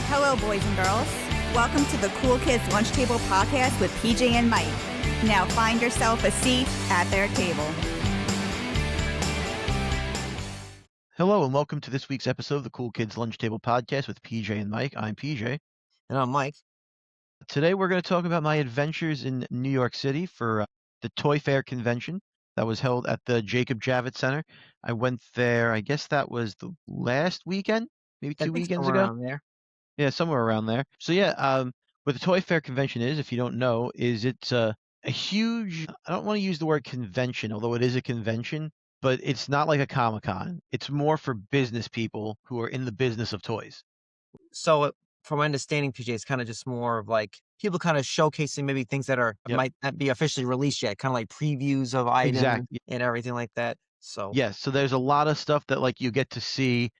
Hello, boys and girls. Welcome to the Cool Kids Lunch Table Podcast with PJ and Mike. Now find yourself a seat at their table. Hello, and welcome to this week's episode of the Cool Kids Lunch Table Podcast with PJ and Mike. I'm PJ. And I'm Mike. Today we're going to talk about my adventures in New York City for the Toy Fair convention that was held at the Javits Center. I went there, I guess that was the last weekend, maybe 2 weekends ago. Around there. Yeah, somewhere around there. So yeah, what the Toy Fair convention is, if you don't know, is it's a huge, I don't want to use the word convention, although it is a convention, but it's not like a Comic-Con. It's more for business people who are in the business of toys. So from my understanding, PJ, it's kind of just more of like people kind of showcasing maybe things that are might not be officially released yet, kind of like previews of items and everything like that. So yes, so there's a lot of stuff that like you get to see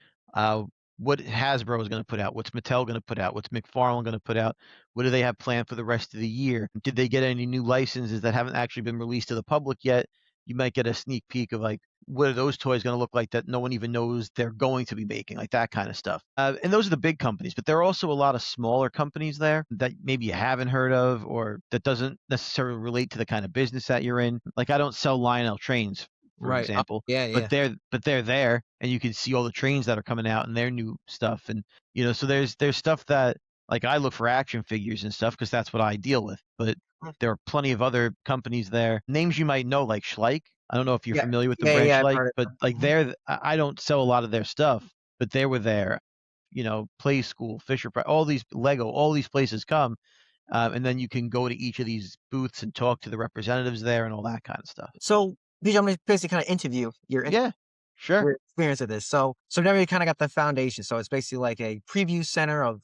what Hasbro is going to put out, what's Mattel going to put out, what's McFarlane going to put out, what do they have planned for the rest of the year? Did they get any new licenses that haven't actually been released to the public yet? You might get a sneak peek of like, what are those toys going to look like that no one even knows they're going to be making, like that kind of stuff. And those are the big companies, but there are also a lot of smaller companies there that maybe you haven't heard of or that doesn't necessarily relate to the kind of business that you're in. Like I don't sell Lionel trains, for example, but they're there and you can see all the trains that are coming out and their new stuff. And, so there's stuff that like I look for action figures and stuff because that's what I deal with, but there are plenty of other companies there. Names you might know, like Schleich. I don't know if you're familiar with the brand Schleich, but like I don't sell a lot of their stuff, but they were there. Play School, Fisher Price, all these Lego, all these places come, and then you can go to each of these booths and talk to the representatives there and all that kind of stuff. So, PJ, I'm going to basically kind of interview your experience of this. So now you kind of got the foundation. So it's basically like a preview center of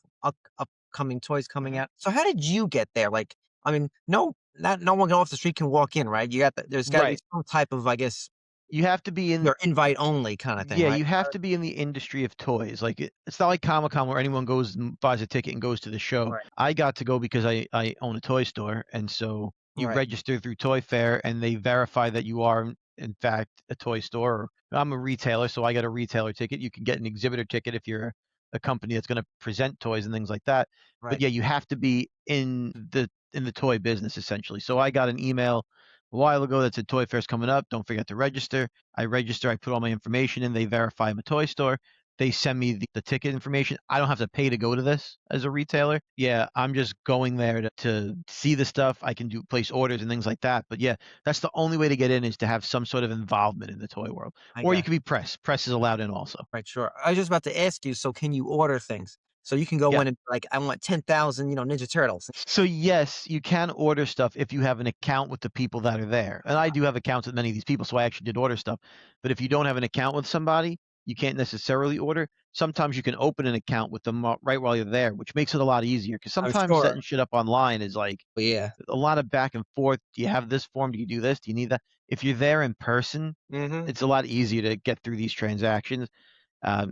upcoming toys coming out. So how did you get there? Like, I mean, no one off the street can walk in, right? There's got to be some type of, I guess, you have to be in your invite only kind of thing. Yeah, right? You have to be in the industry of toys. Like it's not like Comic-Con where anyone goes and buys a ticket and goes to the show. Right. I got to go because I own a toy store, and so you register through Toy Fair, and they verify that you are in fact a toy store. I'm a retailer, so I got a retailer ticket. You can get an exhibitor ticket if you're a company that's going to present toys and things like that. Right. But yeah, you have to be in the toy business essentially. So I got an email a while ago that said Toy Fair's coming up. Don't forget to register. I register. I put all my information in. They verify I'm a toy store. They send me the ticket information. I don't have to pay to go to this as a retailer. Yeah, I'm just going there to see the stuff. I can place orders and things like that. But yeah, that's the only way to get in is to have some sort of involvement in the toy world. Or you can be press. Press is allowed in also. Right, sure. I was just about to ask you, so can you order things? So you can go in and like, I want 10,000, Ninja Turtles. So yes, you can order stuff if you have an account with the people that are there. And I do have accounts with many of these people, so I actually did order stuff. But if you don't have an account with somebody, you can't necessarily order. Sometimes you can open an account with them right while you're there, which makes it a lot easier. Because sometimes setting shit up online is like a lot of back and forth. Do you have this form? Do you do this? Do you need that? If you're there in person, it's a lot easier to get through these transactions.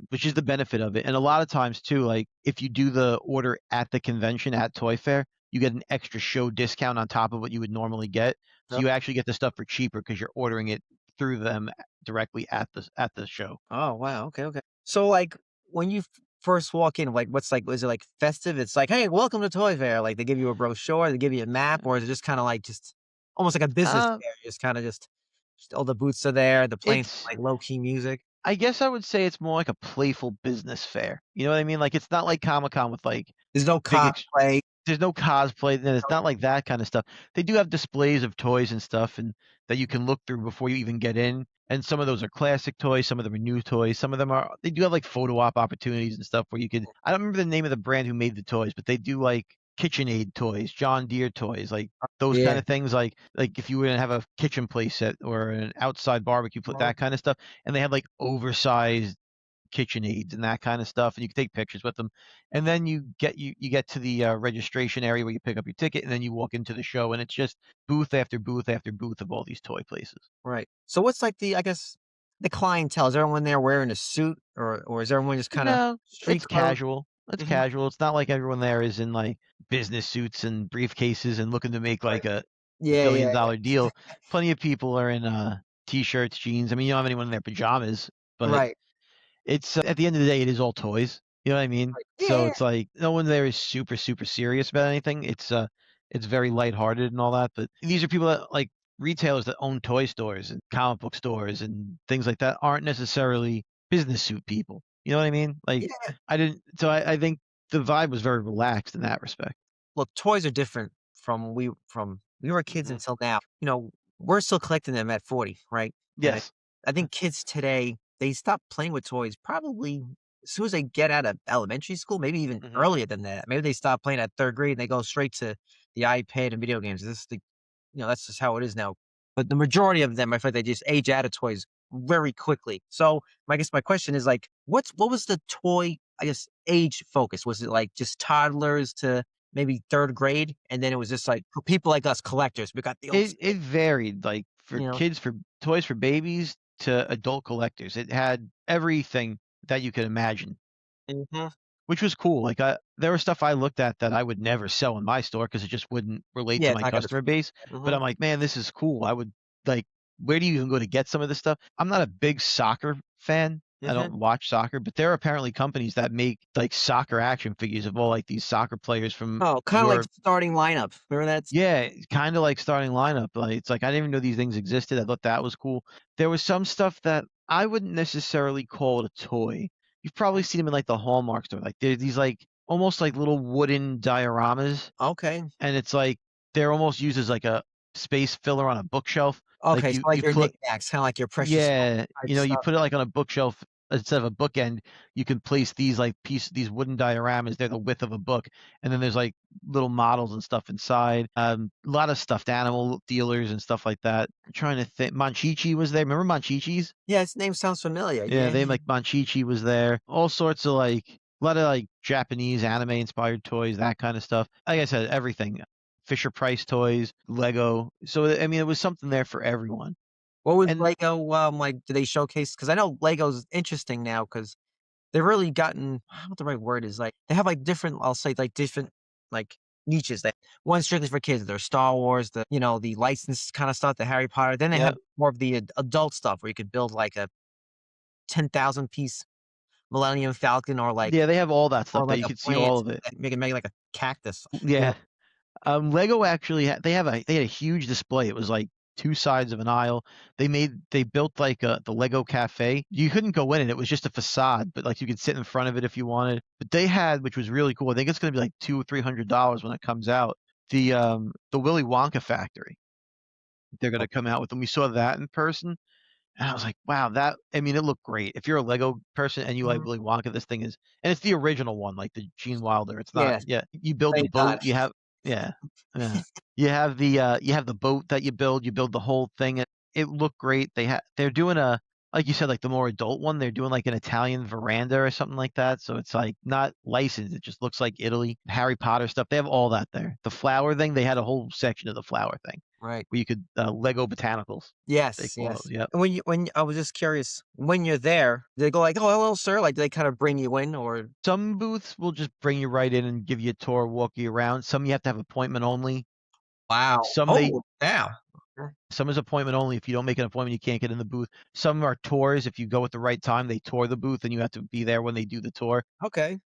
Which is the benefit of it. And a lot of times too, like if you do the order at the convention at Toy Fair, you get an extra show discount on top of what you would normally get. So you actually get the stuff for cheaper because you're ordering it through them directly at the show. Oh, wow. Okay. So like when you first walk in, like is it like festive? It's like, hey, welcome to Toy Fair. Like they give you a brochure, they give you a map, or is it just kind of like just almost like a business fair? Just kind of just all the booths are there, the playing like low key music. I guess I would say it's more like a playful business fair. You know what I mean? Like it's not like Comic-Con with like there's no cosplay. There's no cosplay, and it's not like that kind of stuff. They do have displays of toys and stuff and that you can look through before you even get in. And some of those are classic toys, some of them are new toys, some of them they do have like photo op opportunities and stuff where you could I don't remember the name of the brand who made the toys, but they do like KitchenAid toys, John Deere toys, like those kind of things, like if you were gonna have a kitchen play set or an outside barbecue, that kind of stuff, and they have like oversized KitchenAids and that kind of stuff, and you can take pictures with them, and then you get to the registration area where you pick up your ticket, and then you walk into the show, and it's just booth after booth after booth of all these toy places. Right. So what's like the clientele? Is everyone there wearing a suit, or is everyone just kind of it's casual? It's casual. It's not like everyone there is in like business suits and briefcases and looking to make like a Yeah, billion yeah, dollar deal. Plenty of people are in t-shirts, jeans. I mean, you don't have anyone in their pajamas, but right. it's at the end of the day, it is all toys. You know what I mean? Right. So Yeah, it's like no one there is super, super serious about anything. It's very lighthearted and all that. But these are people that like retailers that own toy stores and comic book stores and things like that aren't necessarily business suit people. You know what I mean? Like yeah. I think the vibe was very relaxed in that respect. Look, toys are different from we were kids Mhm. until now. We're still collecting them at 40, right? And Yes. I think kids today, they stop playing with toys probably as soon as they get out of elementary school, maybe even Mhm. earlier than that. Maybe they stop playing at 3rd grade and they go straight to the iPad and video games. This is that's just how it is now. But the majority of them, I feel like they just age out of toys very quickly. So I guess my question is like, what was the toy, I guess, age focus? Was it like just toddlers to maybe 3rd grade? And then it was just like for people like us collectors, we got the It varied, like, for you know? kids, for toys for babies to adult collectors. It had everything that you could imagine, Mhm. which was cool. Like, there was stuff I looked at that I would never sell in my store because it just wouldn't relate Yeah, to it's my not gonna customer base, but mhm. I'm like, "Man, this is cool." I would like, where do you even go to get some of this stuff? I'm not a big soccer fan. I Mhm. don't watch soccer, but there are apparently companies that make, like, soccer action figures of all, like, these soccer players from Oh, kinda like Europe. starting lineup. Remember that? Yeah, kinda like starting lineup, like, it's like, I didn't even know these things existed, I thought that was cool. There was some stuff that I wouldn't necessarily call it a toy. You've probably seen them in, like, the Hallmark store, like, they're these, like, almost like little wooden dioramas, Okay. and it's like, they're almost used as, like, a space filler on a bookshelf. Like, Okay, so like you your put knickknacks, kinda like your precious yeah, type you stuff. put it, like, on a bookshelf instead of a bookend, you can place these, like, these wooden dioramas, they're the width of a book, and then there's, like, little models and stuff inside. A lot of stuffed animal dealers and stuff like that. I'm trying to think. Monchichi was there. Remember Monchichis? Yeah, his name sounds familiar. Yeah, Yeah. they like Monchichi was there. All sorts of, like, a lot of, like, Japanese anime-inspired toys, that kinda stuff. Like I said, everything. Fisher Price toys, Lego. So, I mean, it was something there for everyone. What was And Lego, like, do they showcase? Because I know Lego's interesting now because 'cause they've really gotten I don't know what the right word is, like, they have, like, different I'll say, like, different, like, niches. That one's strictly for kids. There's Star Wars, the licensed kinda stuff, the Harry Potter. Then they yeah. have more of the adult stuff where you could build, like, a 10,000 piece Millennium Falcon Yeah, they have all that or stuff that like you a could see plant, all of it. make it like a cactus. You know? Yeah. Lego actually they had a huge display. It was like 2 sides of an aisle. They built like the Lego cafe. You couldn't go in it. It was just a facade, but like you could sit in front of it if you wanted. But they had, which was really cool. I think it's gonna be like $200 or $300 when it comes out. The Willy Wonka factory. They're gonna come out with, and we saw that in person. And I was like, wow, I mean, it looked great. If you're a Lego person and you like Mhm. Willy Wonka, this thing is, and it's the original one, like the Gene Wilder. It's not, Yeah, yeah, you build the praise God. boat, yeah, yeah. You have the boat that you build the whole thing. It looked great. They're doing like you said, like the more adult one, they're doing like an Italian veranda or something like that. So it's like not licensed. It just looks like Italy. Harry Potter stuff. They have all that there. The flower thing, they had a whole section of the flower thing Right. where you could, Lego botanicals, they Yes, call those. yes. Yep. And when I was just curious, when you're there, do they go like, "Oh, hello, sir," like, do they kinda bring you in or Some booths will just bring you right in and give you a tour, walk you around. Some you have to have appointment only. wow. Some they Oh, yeah. Okay. some is appointment only. If you don't make an appointment, you can't get in the booth. Some are tours. If you go at the right time, they tour the booth and you have to be there when they do the tour. Okay.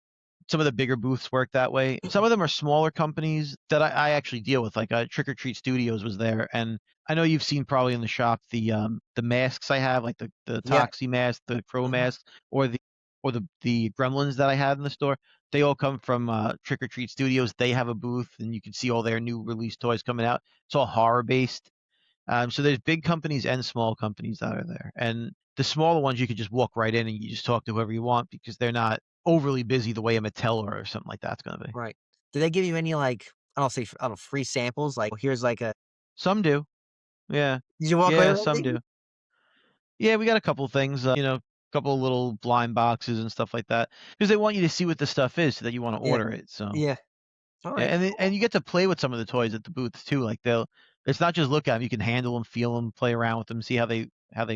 Some of the bigger booths work that way. Some of them are smaller companies that I actually deal with, like, Trick or Treat Studios was there, and I know you've seen probably in the shop the masks I have, like the Yeah. Toxie mask, the Crow Mhm. mask, or the Gremlins that I have in the store. They all come from, Trick or Treat Studios. They have a booth, and you can see all their new release toys coming out. It's all horror based. So there's big companies and small companies that are there. And the smaller ones, you could just walk right in and you just talk to whoever you want because they're not overly busy the way a Mattel or something like that's going to be. Right. Do they give you any, like, I don't know, free samples? Like, here's like a Some do. Yeah. did you walk away Yeah, with some anything? do. Yeah, we got a couple things, a couple little blind boxes and stuff like that because they want you to see what the stuff is so that you want to Yeah. order it. So, Yeah. yeah, Alright, and cool. you get to play with some of the toys at the booths too. Like it's not just look at them, you can handle them, feel them, play around with them, see how they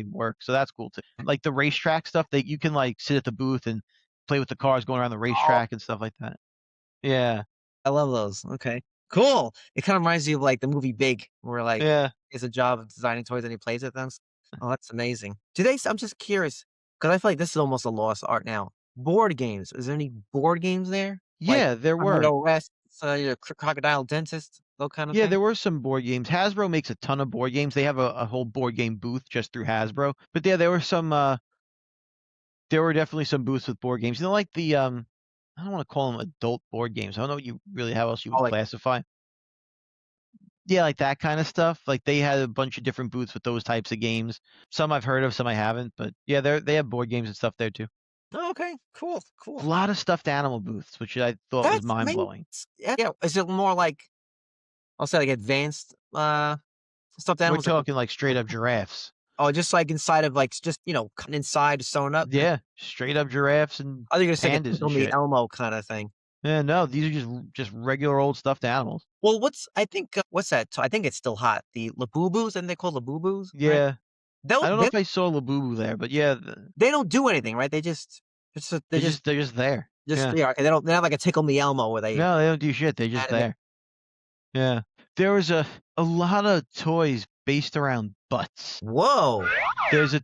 work. So that's cool too. Like the racetrack stuff, you can like sit at the booth and play with the cars going around the Oh, racetrack and stuff like that. Yeah. I love those. Okay. Cool. It kind of reminds you of like the movie Big, where like Yeah. it's a job of designing toys and he plays with them. Oh, that's amazing. I'm just curious because I feel like this is almost a lost art now. Board games. Is there any board games there? Like Yeah, there were. Tornado Rest, Crocodile Dentist, those kind of Yeah, things. there were some board games. Hasbro makes a ton of board games. They have a whole board game booth just through Hasbro. But yeah, there were definitely some booths with board games. Like the I don't want to call them adult board games. I don't know what you really how else you would Oh, like classify. Yeah, like that kind of stuff. Like they had a bunch of different booths with those types of games. Some I've heard of, some I haven't. But yeah, they have board games and stuff there too. oh, okay, cool, A cool. lot of stuffed animal booths, which I thought was That's mind amazing. blowing. Yeah. Is it more like I'll say like advanced stuffed We're animals? Like, talking like straight up giraffes. oh, just like inside of like just cutting inside, sewn up. Yeah, straight up giraffes and I think you're gonna say like a pandas Tickle and Me shit. Elmo kind of thing. Yeah, no, these are just regular old stuffed animals. Well, I think what's that? I think it's still hot. The Labubus, and they call Labubus, right? Yeah, I don't know if I saw Labubu there, but yeah, They don't do anything, right? They're just they're just there. Yeah. yeah. They're not like a Tickle Me Elmo where they No, they don't do shit. They're just animate. there. Yeah, there was a lot of toys based around butts. Whoa! There's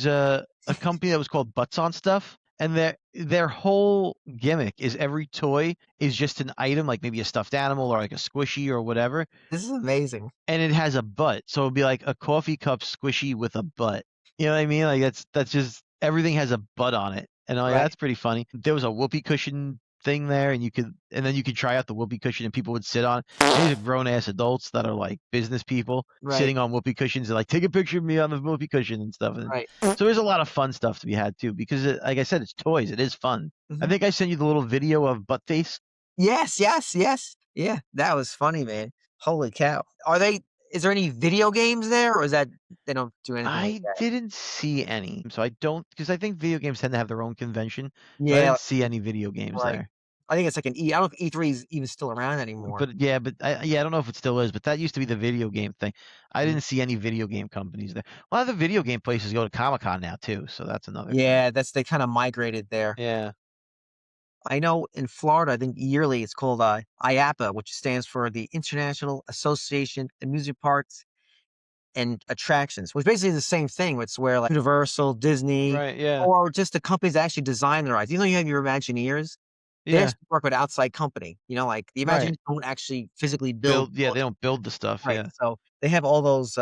a company that was called Butts on Stuff, and their whole gimmick is every toy is just an item, like maybe a stuffed animal or like a squishy or whatever, This is amazing. and it has a butt. So it'd be like a coffee cup squishy with a butt. You know what I mean? Like that's just everything has a butt on it, and Right. that's pretty funny. There was a whoopee cushion thing there, and then you could try out the whoopee cushion, and people would sit on. And these are grown ass adults that are like business people Right. sitting on whoopee cushions and like take a picture of me on the whoopee cushion and stuff. And Right. so there's a lot of fun stuff to be had too, because like I said, it's toys. It is fun. I Mhm. think I sent you the little video of Buttface. Yes. Yeah, that was funny, man. Holy cow! Is there any video games there, or is that they don't do anything like I that? didn't see any, so I don't because I think video games tend to have their own convention. So I Yeah, didn't see any video games right. there. I think it's like I don't know if E3 is even still around anymore. But yeah, I don't know if it still is, but that used to be the video game thing. I didn't see any video game companies there. A lot of the video game places go to Comic-Con now too, so that's another thing. Yeah, they kind of migrated there. Yeah. I know in Florida, I think yearly it's called IAPA, which stands for the International Association of Amusement Parks and Attractions, which basically is the same thing. It's where like Universal, Disney, Right, yeah. or just the companies that actually design the rides. You know, you have your Imagineers. They Yeah. actually work with outside company. Like the Right. Imagineers don't actually physically build. Yeah, they don't build the stuff. Right. Yeah. So they have all those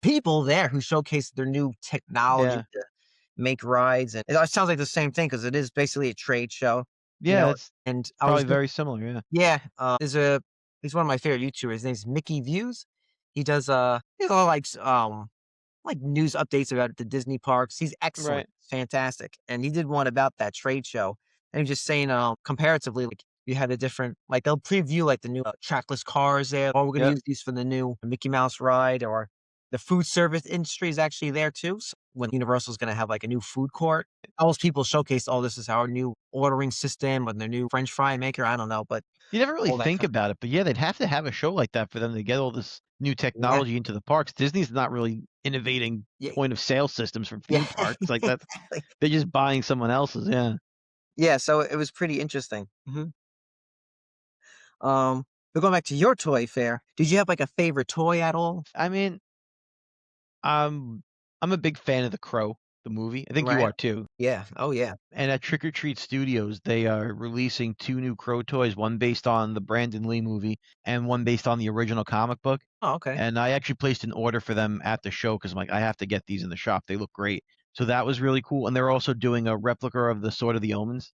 people there who showcase their new technology Yeah. to make rides, and it sounds like the same thing because it is basically a trade show. Yeah, it's And I probably was very similar. Yeah. yeah, he's one of my favorite YouTubers. His name's Mickey Views. He does he's all like news updates about the Disney parks. He's excellent, Right. fantastic, and he did one about that trade show. And he's just saying, comparatively, like you had a different, like they'll preview like the new trackless cars there. Oh, we're gonna Yep. use these for the new Mickey Mouse ride, or the food service industry is actually there too. So when Universal's gonna have like a new food court, all those people showcase, oh, this is our new ordering system or their new French fry maker. I don't know, but You never really all that think kind of about it, but yeah, they'd have to have a show like that for them to get all this new technology into the parks. Disney's not really innovating Yeah. point of sale systems for Yeah. theme parks like that. Exactly. They're just buying someone else's. Yeah. Yeah, so it was pretty interesting. But going back to your toy fair, did you have like a favorite toy at all? I mean, I'm a big fan of The Crow, the movie. I think you Right. are too. Yeah. Oh, yeah. And at Trick or Treat Studios, they are releasing 2 new Crow toys, one based on the Brandon Lee movie and one based on the original comic book. Oh, okay. And I actually placed an order for them at the show because I'm like, I have to get these in the shop. They look great. So that was really cool. And they're also doing a replica of the Sword of the Omens.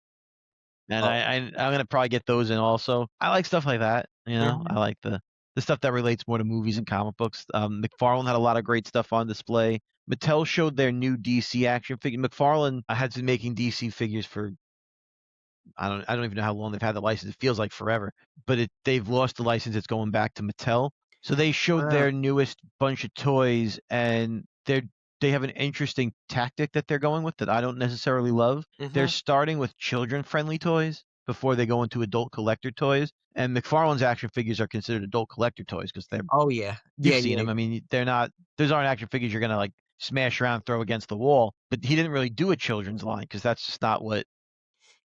And Oh. I'm gonna probably get those in also. I like stuff like that. I like the stuff that relates more to movies and comic books. McFarlane had a lot of great stuff on display. Mattel showed their new DC action figure. McFarlane had been making DC figures for I don't even know how long they've had the license. It feels like forever, but they've lost the license. It's going back to Mattel. So they showed Wow. their newest bunch of toys, and they have an interesting tactic that they're going with that I don't necessarily love. They're starting with children-friendly toys before they go into adult collector toys. And McFarlane's action figures are considered adult collector toys because they're Oh, yeah. you've Yeah, seen yeah. them. I mean, they're not those aren't action figures you're gonna like smash around, throw against the wall. But he didn't really do a children's line because that's just not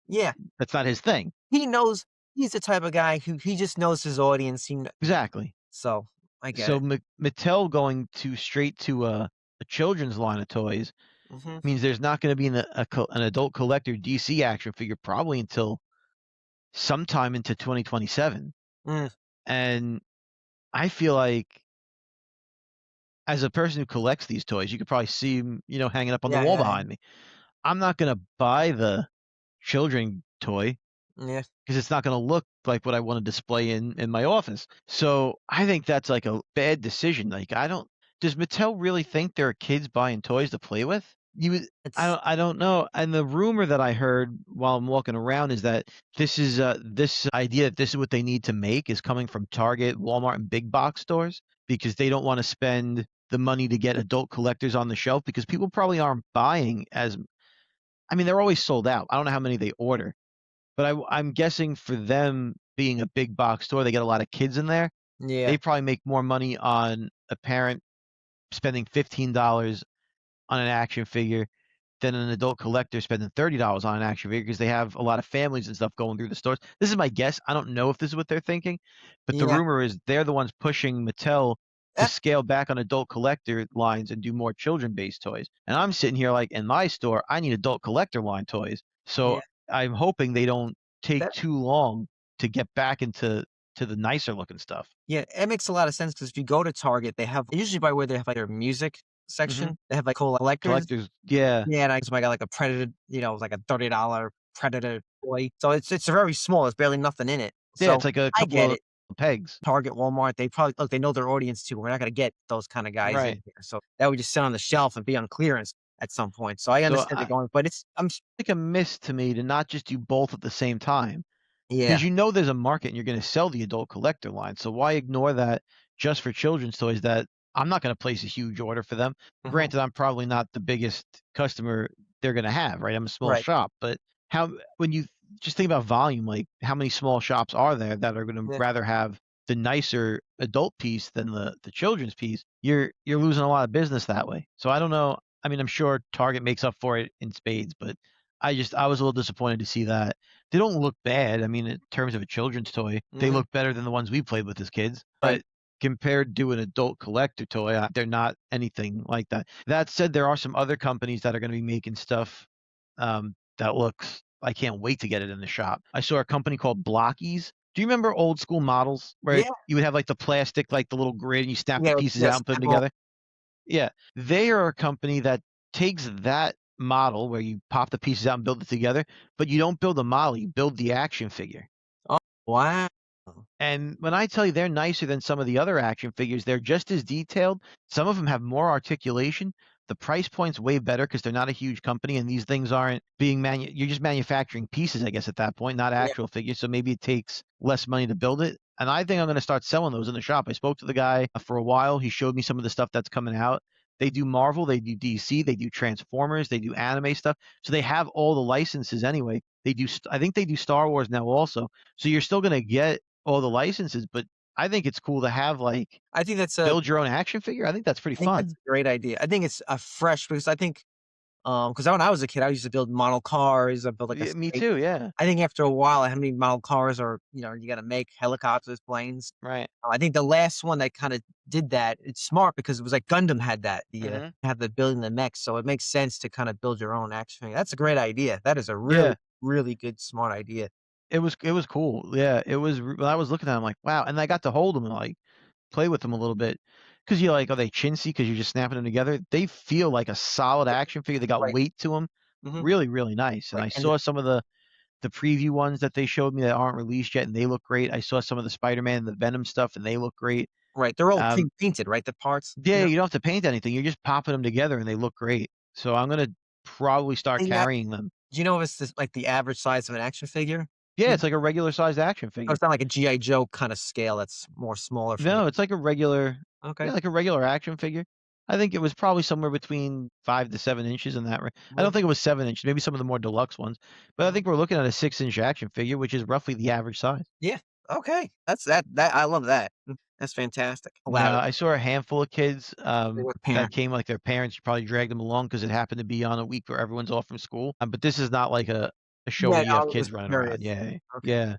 Yeah. that's not his thing. He knows he's the type of guy who he just knows his audience. Exactly. So I get So it. Mattel going straight to a children's line of toys Hmm. means there's not going to be an adult collector DC action figure probably until sometime into 2027. Mm, And I feel like as a person who collects these toys, you could probably see them, hanging up on the yeah, wall yeah, behind me. I'm not going to buy the children toy yeah. because it's not going to look like what I want to display in my office. So I think that's like a bad decision. Like does Mattel really think there are kids buying toys to play with? It's I don't know. And the rumor that I heard while I'm walking around is that this idea that this is what they need to make is coming from Target, Walmart, and big box stores because they don't want to spend the money to get adult collectors on the shelf because people probably aren't buying as. I mean, they're always sold out. I don't know how many they order, but I'm guessing for them being a big box store, they get a lot of kids in there. yeah, They probably make more money on a parent spending $15 on an action figure than an adult collector spending $30 on an action figure because they have a lot of families and stuff going through the stores. This is my guess. I don't know if this is what they're thinking, but the yeah. rumor is they're the ones pushing Mattel to Eh, scale back on adult collector lines and do more children-based toys. And I'm sitting here like in my store, I need adult collector line toys. So yeah. I'm hoping they don't take That too long to get back into the nicer looking stuff. Yeah, it makes a lot of sense because if you go to Target, they have usually by where they have like their music Hmm. section, they have like collectors. Collectors, yeah. Yeah, and I got like a Predator, like a $30 Predator toy. So it's very small. There's barely nothing in it. Yeah, So it's like a I couple get of it. pegs. Target, Walmart, they probably look. They know their audience too. We're not gonna get those kind of guys in Right. here. So that would just sit on the shelf and be on clearance at some point. So I So understand they're going, but like a miss to me to not just do both at the same time yeah. because there's a market and you're going to sell the adult collector line. So why ignore that just for children's toys that I'm not going to place a huge order for them. Mhm. Granted, I'm probably not the biggest customer they're going to have, right? I'm a small Right. shop, but when you just think about volume, like how many small shops are there that are going to Yeah. rather have the nicer adult piece than the children's piece? You're losing a lot of business that way. So I don't know. I mean, I'm sure Target makes up for it in spades, but I was a little disappointed to see that. They don't look bad. I mean, in terms of a children's toy, they Mhm. look better than the ones we played with as kids. Right. But compared to an adult collector toy, they're not anything like that. That said, there are some other companies that are going to be making stuff that looks. I can't wait to get it in the shop. I saw a company called Blockies. Do you remember old school models where Yeah. you would have like the plastic, like the little grid, and you snap the Yeah. pieces Yeah. out and put them Snap 'em. together? Yeah, they are a company that takes that model where you pop the pieces out and build it together, but you don't build a model, you build the action figure. Oh, wow. And when I tell you they're nicer than some of the other action figures, they're just as detailed. Some of them have more articulation. The price point's way better because they're not a huge company and these things aren't being you're just manufacturing pieces, I guess, at that point, not Yeah. actual figures. So maybe it takes less money to build it. And I think I'm going to start selling those in the shop. I spoke to the guy for a while. He showed me some of the stuff that's coming out. They do Marvel, they do DC, they do Transformers, they do anime stuff. So they have all the licenses anyway. I think they do Star Wars now also. So you're still going to get all the licenses, but I think it's cool to have like I think that's a build your own action figure. I think that's pretty I think that's fun. a great idea. I think it's a fresh because I think, because when I was a kid, I used to build model cars. I built like a Yeah, me space. too. Yeah. I think after a while, how many model cars are you got to make helicopters, planes. Right. I think the last one that kind of did that, it's smart because it was like Gundam had that, Hmm. have the building the mechs, so it makes sense to kind of build your own action figure. That's a great idea. That is a really, Yeah. really good, smart idea. It was cool. Yeah. When I was looking at them, like, wow. And I got to hold them and like play with them a little bit. Cause you're like, are they chintzy? Cause you're just snapping them together. They feel like a solid action figure. They got Right. weight to them. Hmm. Really, really nice. And Right. I And saw some of the preview ones that they showed me that aren't released yet, and they look great. I saw some of the Spider-Man and the Venom stuff, and they look great. right, they're all Um, painted, right? The parts. yeah, you don't have to paint anything. You're just popping them together, and they look great. So I'm gonna probably start Yeah. carrying them. Do you know if it's like the average size of an action figure? Yeah, Yeah. it's like a regular sized action Oh, figure. it's not like a GI Joe kind of scale. That's more smaller for me. No, it's like a regular, Okay. yeah, like a regular action figure. I think it was probably somewhere between 5 to 7 inches in that. I Mhm. don't think it was 7 inches. Maybe some of the more deluxe ones, but I Mhm. think we're looking at a 6 inch action figure, which is roughly the average size. Yeah. Okay. That I love that. That's fantastic. Now, Elaborate. I saw a handful of kids With that parents. came like their parents probably dragged them along because it happened to be on a week where everyone's off from school. But this is not like a show Yeah, where you have I was kids running around. curious. Yeah, Okay. yeah.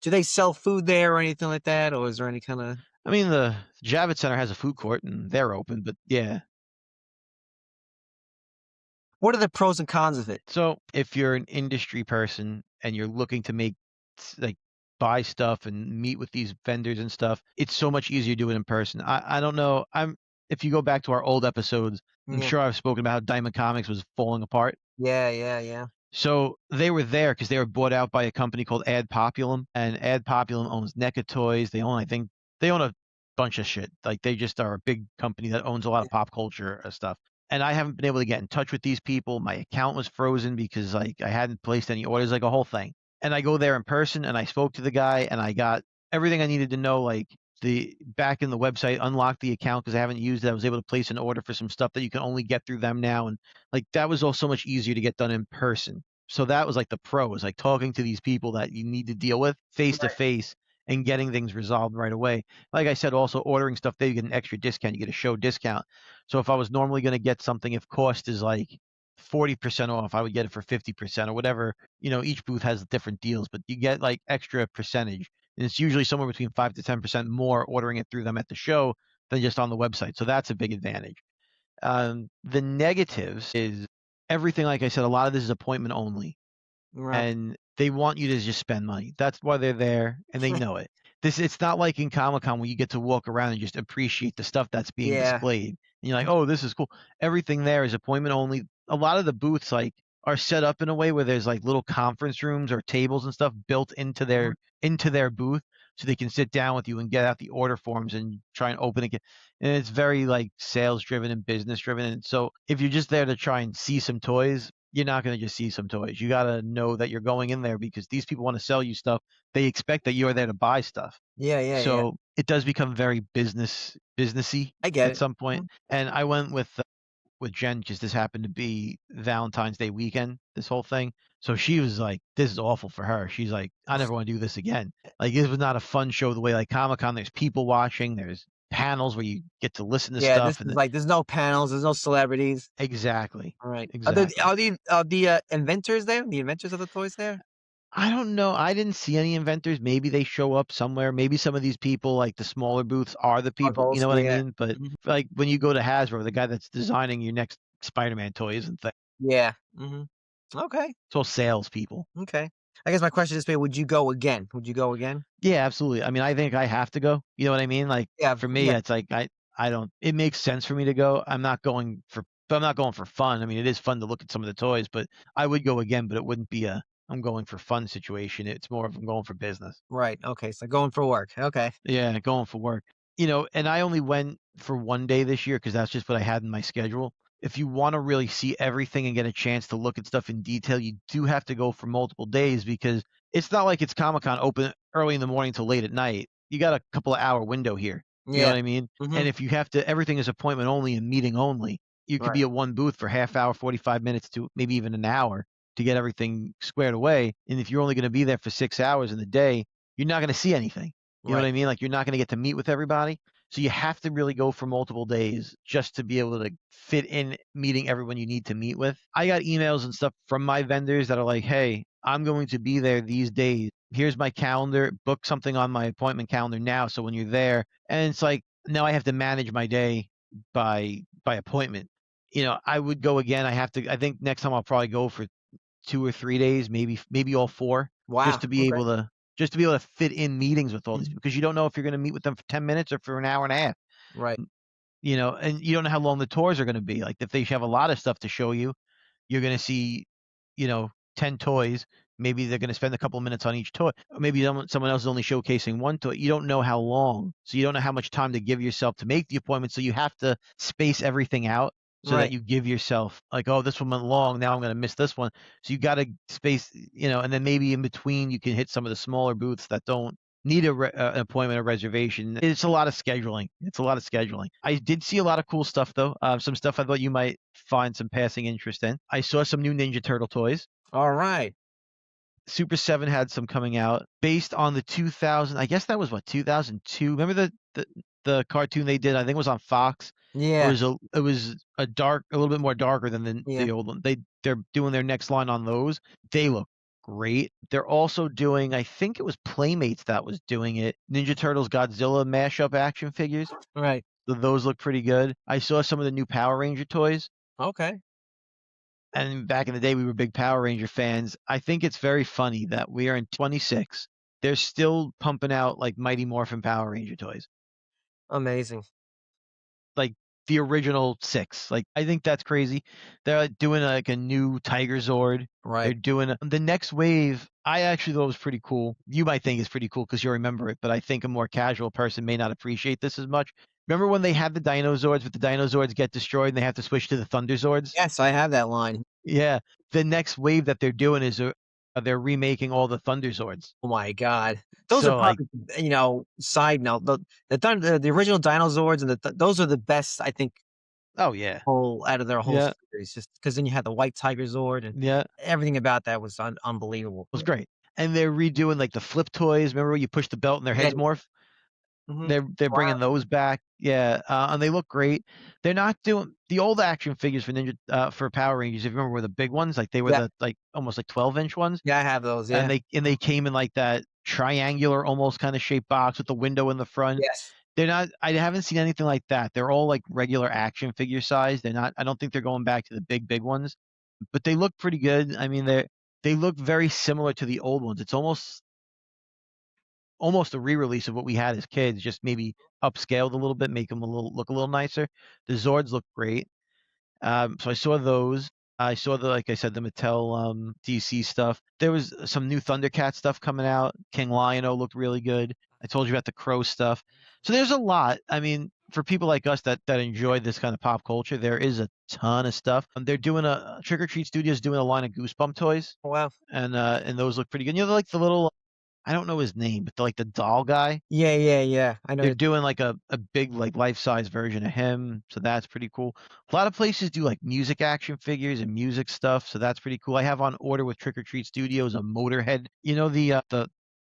Do they sell food there or anything like that, or is there any kind of? I mean, the Javits Center has a food court and they're open, but yeah. What are the pros and cons of it? So if you're an industry person and you're looking to make like buy stuff and meet with these vendors and stuff, it's so much easier to do it in person. I don't know. If you go back to our old episodes, I'm Yeah. sure I've spoken about how Diamond Comics was falling apart. Yeah. So they were there because they were bought out by a company called Ad Populum, and Ad Populum owns NECA Toys. I think they own a bunch of shit. Like they just are a big company that owns a lot of pop culture stuff. And I haven't been able to get in touch with these people. My account was frozen because like I hadn't placed any orders, like a whole thing. And I go there in person and I spoke to the guy and I got everything I needed to know, like the back in the website, unlocked the account because I haven't used it. I was able to place an order for some stuff that you can only get through them now. And like that was all so much easier to get done in person. So that was like the pro, is like talking to these people that you need to deal with face to face and getting things resolved right away. Like I said, also ordering stuff there, you get an extra discount, you get a show discount. So if I was normally going to get something, if cost is like 40% off, I would get it for 50% or whatever. Each booth has different deals, but you get like extra percentage. And it's usually somewhere between 5 to 10% more ordering it through them at the show than just on the website. So that's a big advantage. The negatives is everything, like I said, a lot of this is appointment only. Right. And they want you to just spend money. That's why they're there, and they know it. It's not like in Comic-Con where you get to walk around and just appreciate the stuff that's being displayed. And you're like, oh, this is cool. Everything there is appointment only. A lot of the booths are set up in a way where there's like little conference rooms or tables and stuff built into their booth, so they can sit down with you and get out the order forms and try and open it. And it's very like sales driven and business driven. And so if you're just there to try and see some toys, you're not going to just see some toys. You got to know that you're going in there because these people want to sell you stuff. They expect that you're there to buy stuff. Yeah. So it does become very businessy I get at it. some point. And I went with Jen because this happened to be Valentine's Day weekend, this whole thing. So she was like, this is awful for her. She's like, I never want to do this again. Like, it was not a fun show the way like Comic-Con, there's people watching, there's panels where you get to listen to Yeah, stuff. this is like there's no panels, there's no celebrities. Exactly. All right. Exactly. Are the inventors there? The inventors of the toys there? I don't know. I didn't see any inventors. Maybe they show up somewhere. Maybe some of these people, like the smaller booths, are the people. You know what I mean? But like when you go to Hasbro, the guy that's designing your next Spider-Man toys and things. Yeah. Okay. It's all salespeople. Okay. I guess my question is, would you go again? Would you go again? Yeah, absolutely. I mean, I think I have to go. You know what I mean? Like, for me, it's like I don't. It makes sense for me to go. I'm not going for fun. I mean, it is fun to look at some of the toys, but I would go again. But it wouldn't be I'm going for fun situation. It's more of I'm going for business. Right. Okay. So going for work. Okay. Yeah, going for work. And I only went for one day this year because that's just what I had in my schedule. If you want to really see everything and get a chance to look at stuff in detail, you do have to go for multiple days because it's not like it's Comic-Con open early in the morning till late at night. You got a couple of hour window here. You know what I mean? And if you have to, everything is appointment only and meeting only. You could be at one booth for half hour, 45 minutes to maybe even an hour to get everything squared away. And if you're only going to be there for 6 hours in the day, you're not going to see anything. You know what I mean? Like, you're not going to get to meet with everybody. So you have to really go for multiple days just to be able to fit in meeting everyone you need to meet with. I got emails and stuff from my vendors that are like, hey, I'm going to be there these days. Here's my calendar. Book something on my appointment calendar now. So when you're there, and it's like, now I have to manage my day by appointment. I would go again. I think next time I'll probably go for 2 or 3 days, maybe all 4. Wow. Just to be able to fit in meetings with all these people, because you don't know if you're going to meet with them for 10 minutes or for an hour and a half. Right. And you don't know how long the tours are going to be. Like, if they have a lot of stuff to show you, you're going to see, 10 toys. Maybe they're going to spend a couple of minutes on each toy. Or maybe someone else is only showcasing one toy. You don't know how long. So you don't know how much time to give yourself to make the appointment. So you have to space everything out so that you give yourself like, oh, this one went long. Now I'm going to miss this one. So you got to space, and then maybe in between you can hit some of the smaller booths that don't need an appointment or reservation. It's a lot of scheduling. I did see a lot of cool stuff, though. Some stuff I thought you might find some passing interest in. I saw some new Ninja Turtle toys. All right. Super 7 had some coming out based on the 2000. I guess that was 2002. Remember the cartoon they did? I think it was on Fox. Yeah. It was a little bit more darker than the old one. They're doing their next line on those. They look great. They're also doing, I think it was Playmates that was doing it, Ninja Turtles Godzilla mashup action figures. Right. Those look pretty good. I saw some of the new Power Ranger toys. Okay. And back in the day, we were big Power Ranger fans. I think it's very funny that we are in 26. They're still pumping out like Mighty Morphin Power Ranger toys. Amazing. Like the original 6. Like, I think that's crazy. They're doing like a new Tiger Zord. Right. They're doing the next wave. I actually thought was pretty cool. You might think it's pretty cool because you remember it, but I think a more casual person may not appreciate this as much. Remember when they had the Dinozords, but the Dinozords get destroyed and they have to switch to the Thunderzords? Yes, I have that line. Yeah. The next wave that they're doing is they're remaking all the Thunderzords. Oh my god. Those are like, probably, side note, the original Dinozords and those are the best, I think, oh yeah, out of their whole yeah, series, just because then you had the white Tiger Zord and yeah, everything about that was unbelievable. it was great. And they're redoing like the flip toys. Remember when you push the belt and their heads morph? Mhm. They're bringing Wow. those back. Yeah, and they look great. They're not doing the old action figures for Ninja for Power Rangers. If you remember, were the big ones, like they were Yeah. the like almost like 12-inch ones. Yeah, I have those, yeah. And they came in like that triangular almost kind of shaped box with the window in the front. Yes. They're not. I haven't seen anything like that. They're all like regular action figure size. They're not. I don't think they're going back to the big ones, but they look pretty good. I mean, they look very similar to the old ones. It's almost a re-release of what we had as kids, just maybe upscaled a little bit, make them look a little nicer. The Zords look great. So I saw those. I saw like I said, the Mattel DC stuff. There was some new Thundercat stuff coming out. King Lion-O looked really good. I told you about the Crow stuff. So there's a lot. I mean, for people like us that enjoy this kind of pop culture, there is a ton of stuff. They're doing Trick or Treat Studios doing a line of Goosebump toys. Oh, wow. And those look pretty good. They're like the little, I don't know his name, but like the doll guy. Yeah. I know. They're doing like a big like life-size version of him, so that's pretty cool. A lot of places do like music action figures and music stuff, so that's pretty cool. I have on order with Trick or Treat Studios a Motorhead. You know the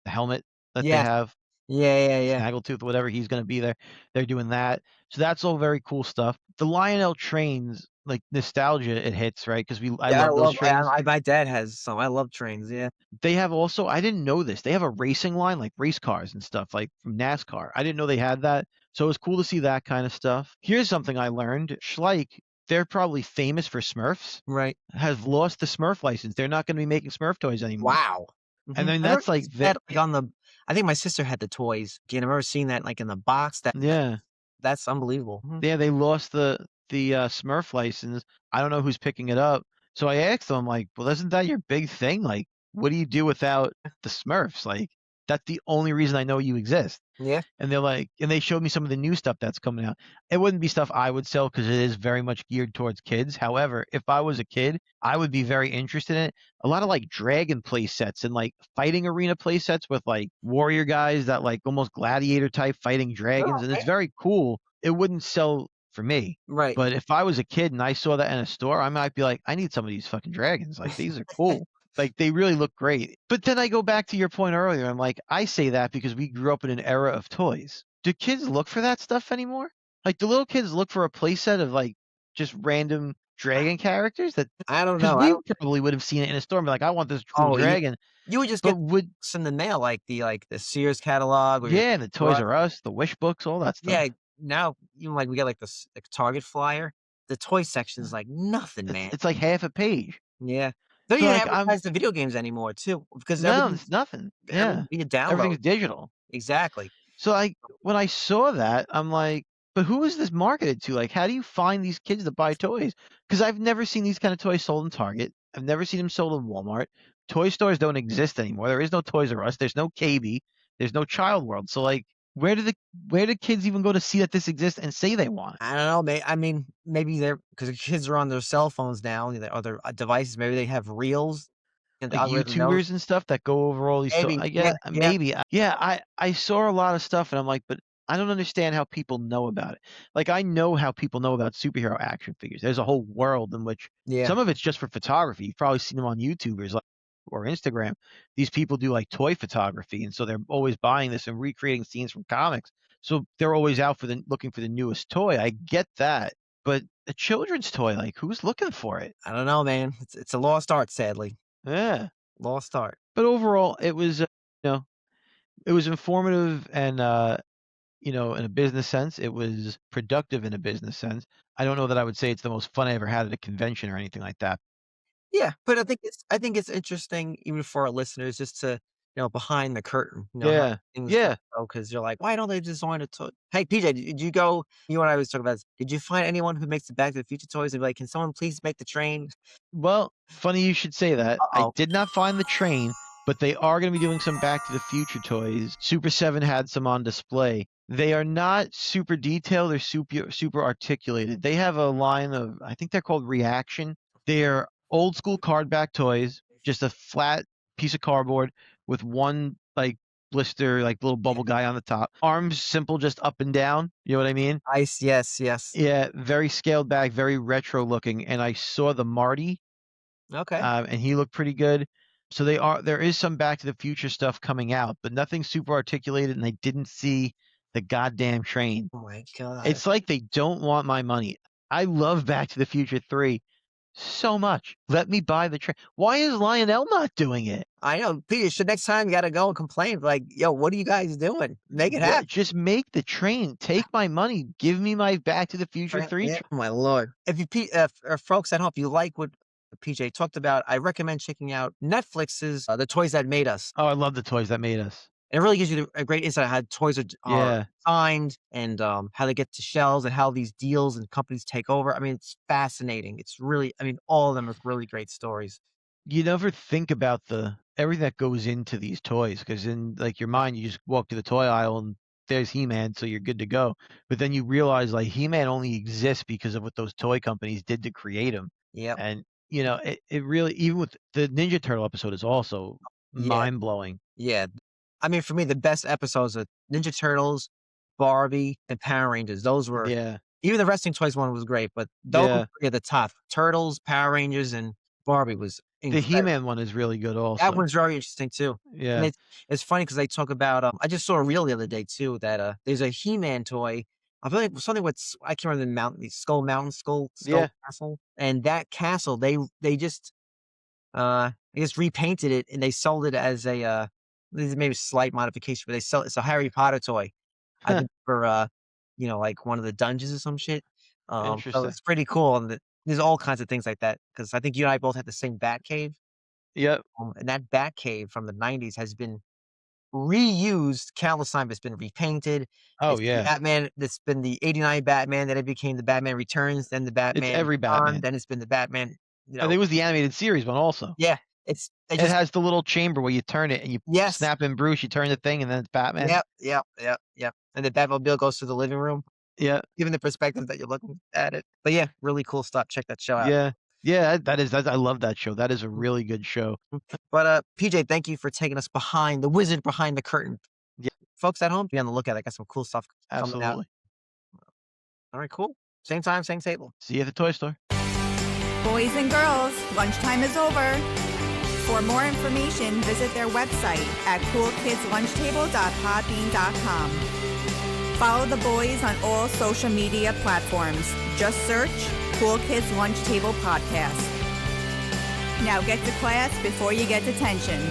helmet that they Yes. have, Yeah. Snaggletooth, whatever, he's going to be there. They're doing that, so that's all very cool stuff. The Lionel trains, like nostalgia, it hits right because I Yeah, love those trains. my dad has some. I love trains, yeah. They have also, I didn't know this. They have a racing line, like race cars and stuff, like from NASCAR. I didn't know they had that. So it was cool to see that kind of stuff. Here's something I learned. Schleich, they're probably famous for Smurfs. Right. Have lost the Smurf license. They're not going to be making Smurf toys anymore. Wow. And then I that's remember like seeing that, like, on the I think my sister had the toys. Again, I remember seeing that like in the box. yeah. That's unbelievable. Yeah, they lost the Smurf license. I don't know who's picking it up. So I asked them, like, well, isn't that your big thing? Like, what do you do without the Smurfs? Like, that's the only reason I know you exist. Yeah. And they're like, and they showed me some of the new stuff that's coming out. It wouldn't be stuff I would sell because it is very much geared towards kids. However, if I was a kid, I would be very interested in it. A lot of like dragon play sets and like fighting arena play sets with like warrior guys that like almost gladiator type fighting dragons. And it's very cool. It wouldn't sell for me. Right. But if I was a kid and I saw that in a store, I might be like, I need some of these fucking dragons. Like, these are cool. Like, they really look great. But then I go back to your point earlier. I'm like, I say that because we grew up in an era of toys. Do kids look for that stuff anymore? Like, do little kids look for a playset of like just random dragon characters? That I don't know. Because we probably would have seen it in a store and be like, I want this cool dragon. You would just but get books in the mail, like the Sears catalog. Or yeah, the Toys R Us, the Wish books, all that stuff. Yeah, now even like we get like this like Target flyer. The toy section is like nothing, man. It's like half a page. Yeah. They don't even advertise the video games anymore, too, because no, it's nothing. Yeah, everything's digital. Exactly. So when I saw that, I'm like, but who is this marketed to? Like, how do you find these kids to buy toys? Because I've never seen these kind of toys sold in Target. I've never seen them sold in Walmart. Toy stores don't exist anymore. There is no Toys R Us. There's no KB. There's no Child World. So like, where do kids even go to see that this exists and say they want it? I don't know. I mean, maybe they're because the kids are on their cell phones now, other devices. Maybe they have reels and like YouTubers and stuff that go over all these. Maybe, maybe. Yeah, I saw a lot of stuff and I'm like, but I don't understand how people know about it. Like, I know how people know about superhero action figures. There's a whole world in which some of it's just for photography. You've probably seen them on YouTubers or Instagram. These people do like toy photography, and so they're always buying this and recreating scenes from comics. So they're always out looking for the newest toy. I get that, but a children's toy, like, who's looking for it? I don't know, man. It's a lost art, sadly. Yeah. Lost art. But overall, it was, it was informative and, in a business sense. It was productive in a business sense. I don't know that I would say it's the most fun I ever had at a convention or anything like that. Yeah, but I think it's interesting even for our listeners just to, behind the curtain, how Yeah. things Yeah. go because you're like, "Why don't they design a toy?" Hey, PJ, did you go you and I was talking about this, did you find anyone who makes the Back to the Future toys and be like, "Can someone please make the train?" Well, funny you should say that. I Uh-oh. did not find the train, but they are going to be doing some Back to the Future toys. Super 7 had some on display. They are not super detailed or super articulated. They have a line of, I think they're called Reaction. They're old school card back toys, just a flat piece of cardboard with one like blister, like little bubble guy on the top. Arms simple, just up and down. You know what I mean? Ice, yes, yes. Yeah, very scaled back, very retro looking. And I saw the Marty, Okay. and he looked pretty good. So there is some Back to the Future stuff coming out, but nothing super articulated, and I didn't see the goddamn train. Oh my god. It's like they don't want my money. I love Back to the Future 3 so much. Let me buy the train. Why is Lionel not doing it? I know, Peter, so next time you gotta go and complain, like, "Yo, what are you guys doing? Make it Yeah, happen." just make the train. Take my money. Give me my Back to the Future 3 Yeah, my lord. If you folks at home, if you like what PJ talked about, I recommend checking out Netflix's The Toys That Made Us. Oh, I love the toys that made us. It really gives you a great insight on how toys are Yeah. designed and how they get to shelves and how these deals and companies take over. I mean, it's fascinating. It's really, I mean, all of them are really great stories. You never think about everything that goes into these toys, because in like your mind, you just walk to the toy aisle and there's He-Man, so you're good to go. But then you realize like He-Man only exists because of what those toy companies did to create him. Yep. And it really, even with the Ninja Turtle episode, is also Yeah. mind blowing. Yeah. I mean, for me, the best episodes are Ninja Turtles, Barbie, and Power Rangers. Those were, Yeah. even the wrestling toys one was great, but those Yeah. are the top. Turtles, Power Rangers, and Barbie was The incredible. He-Man one is really good also. That one's very interesting too. And Yeah. it's funny because they talk about, I just saw a reel the other day too that there's a He-Man toy. I feel like something with I can't remember the mountain, Skull Mountain, Skull Yeah. Castle, and that castle they just I guess repainted it and they sold it as a maybe a slight modification, but it's a Harry Potter toy. I think for like one of the dungeons or some shit. So Interesting. it's pretty cool, and there's all kinds of things like that because I think you and I both had the same Bat Cave. Yep. And that Bat Cave from the 90s has been reused countless times. It's been repainted. Oh It's the yeah. Batman. It's been the '89 Batman. Then it became the Batman Returns. Then the It's Batman every Beyond, Batman. Then it's been the Batman. I think it was the animated series one also. Yeah, it It has the little chamber where you turn it and you yes, snap in Bruce, you turn the thing, and then it's Batman. yep. And the Batmobile goes to the living room, Yeah. given the perspective that you're looking at it. But yeah, really cool stuff. Check that show out. Yeah. Yeah, I love that show. That is a really good show. But PJ, thank you for taking us behind the wizard behind the curtain. Yeah. Folks at home, be on the lookout. I got some cool stuff coming out. Absolutely. All right, cool. Same time, same table. See you at the toy store. Boys and girls, lunchtime is over. For more information, visit their website at coolkidslunchtable.podbean.com. Follow the boys on all social media platforms. Just search Cool Kids Lunch Table Podcast. Now get to class before you get detention.